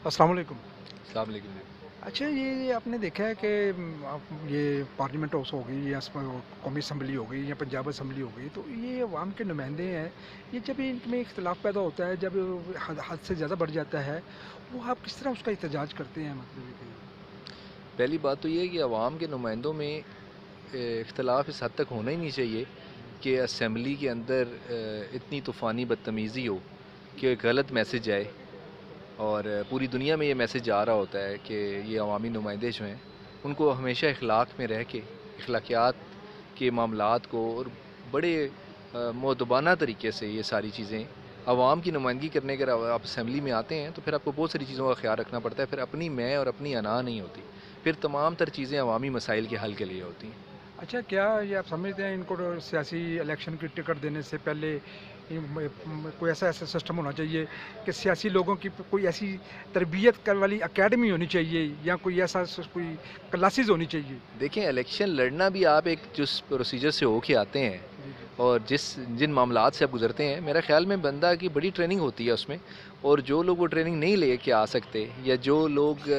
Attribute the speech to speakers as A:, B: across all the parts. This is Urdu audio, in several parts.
A: السلام علیکم۔
B: السلام علیکم جی۔
A: اچھا یہ آپ نے دیکھا ہے کہ یہ پارلیمنٹ ہاؤس ہو گئی یا قومی اسمبلی ہو گئی یا پنجاب اسمبلی ہو گئی، تو یہ عوام کے نمائندے ہیں، یہ جب ان میں اختلاف پیدا ہوتا ہے، جب حد سے زیادہ بڑھ جاتا ہے، وہ آپ کس طرح اس کا احتجاج کرتے ہیں؟ مطلب ہے
B: پہلی بات تو یہ ہے کہ عوام کے نمائندوں میں اختلاف اس حد تک ہونا ہی نہیں چاہیے کہ اسمبلی کے اندر اتنی طوفانی بدتمیزی ہو کہ ایک غلط میسج آئے، اور پوری دنیا میں یہ میسج آ رہا ہوتا ہے کہ یہ عوامی نمائندے جو ہیں ان کو ہمیشہ اخلاق میں رہ کے اخلاقیات کے معاملات کو اور بڑے مؤدبانہ طریقے سے یہ ساری چیزیں عوام کی نمائندگی کرنے کے آپ اسمبلی میں آتے ہیں تو پھر آپ کو بہت ساری چیزوں کا خیال رکھنا پڑتا ہے، پھر اپنی میں اور اپنی انا نہیں ہوتی، پھر تمام تر چیزیں عوامی مسائل کے حل کے لیے ہوتی ہیں۔
A: اچھا کیا یہ آپ سمجھتے ہیں ان کو سیاسی الیکشن کی ٹکٹ دینے سے پہلے کوئی ایسا سسٹم ہونا چاہیے کہ سیاسی لوگوں کی کوئی ایسی تربیت والی اکیڈمی ہونی چاہیے یا کوئی ایسا کوئی کلاسز ہونی چاہیے؟
B: دیکھیں الیکشن لڑنا بھی آپ ایک جس پروسیجر سے ہو کے آتے ہیں
A: جی جی
B: اور جن معاملات سے آپ گزرتے ہیں، میرا خیال میں بندہ کی بڑی ٹریننگ ہوتی ہے اس میں، اور جو لوگ وہ ٹریننگ نہیں لے کے آ سکتے یا جو لوگ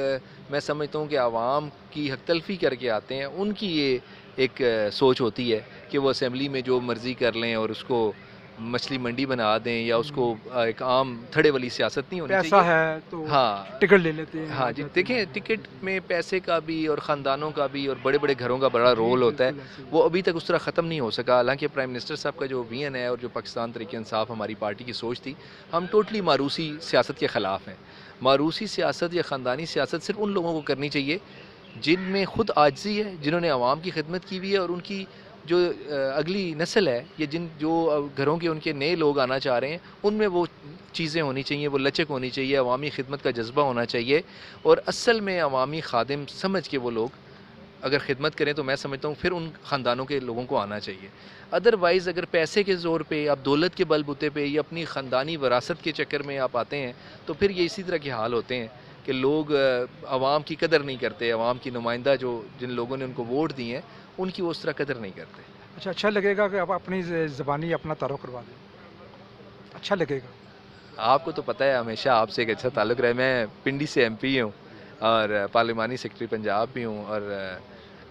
B: میں سمجھتا ہوں کہ عوام کی حق تلفی کر کے آتے ہیں، ان کی یہ ایک سوچ ہوتی ہے کہ وہ اسمبلی میں جو مرضی کر لیں اور اس کو مچھلی منڈی بنا دیں یا اس کو ایک عام تھڑے والی سیاست نہیں ہونی
A: پیسہ
B: چاہیے۔
A: ہے تو
B: ہاں
A: ٹکٹ لے لیتے ہیں، آ
B: ہاں جی،
A: جاتے ہیں۔
B: دیکھیں
A: جی
B: ٹکٹ
A: جی
B: میں پیسے کا بھی اور خاندانوں کا بھی اور بڑے بڑے گھروں کا بڑا
A: جی
B: رول ہوتا ہے،
A: بالکل ایسے ہی
B: وہ ابھی تک اس طرح ختم نہیں ہو سکا۔ حالانکہ پرائم منسٹر صاحب کا جو ویژن ہے اور جو پاکستان تحریک انصاف ہماری پارٹی کی سوچ تھی، ہم ٹوٹلی ماروثی سیاست کے خلاف ہیں۔ ماروثی سیاست یا خاندانی سیاست صرف ان لوگوں کو کرنی چاہیے جن میں خود عاجزی ہے، جنہوں نے عوام کی خدمت کی ہوئی ہے، اور ان کی جو اگلی نسل ہے یا جو گھروں کے ان کے نئے لوگ آنا چاہ رہے ہیں، ان میں وہ چیزیں ہونی چاہیے، وہ لچک ہونی چاہیے، عوامی خدمت کا جذبہ ہونا چاہیے، اور اصل میں عوامی خادم سمجھ کے وہ لوگ اگر خدمت کریں تو میں سمجھتا ہوں پھر ان خاندانوں کے لوگوں کو آنا چاہیے۔ ادروائز اگر پیسے کے زور پہ، آپ دولت کے بل بوتے پہ یا اپنی خاندانی وراثت کے چکر میں آپ آتے ہیں تو پھر یہ اسی طرح کے حال ہوتے ہیں کہ لوگ عوام کی قدر نہیں کرتے، عوام کی نمائندہ جن لوگوں نے ان کو ووٹ دی ہیں ان کی وہ اس طرح قدر نہیں کرتے۔
A: اچھا لگے گا کہ آپ اپنی زبانی اپنا تعارف کروا دیں، اچھا لگے گا؟
B: آپ کو تو پتہ ہے ہمیشہ آپ سے ایک اچھا تعلق رہا ہے، میں پنڈی سے ایم پی ہوں اور پارلیمانی سیکرٹری پنجاب بھی ہوں، اور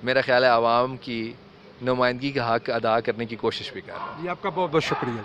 B: میرا خیال ہے عوام کی نمائندگی کا حق ادا کرنے کی کوشش بھی کر رہا ہوں۔
A: جی آپ کا بہت بہت شکریہ۔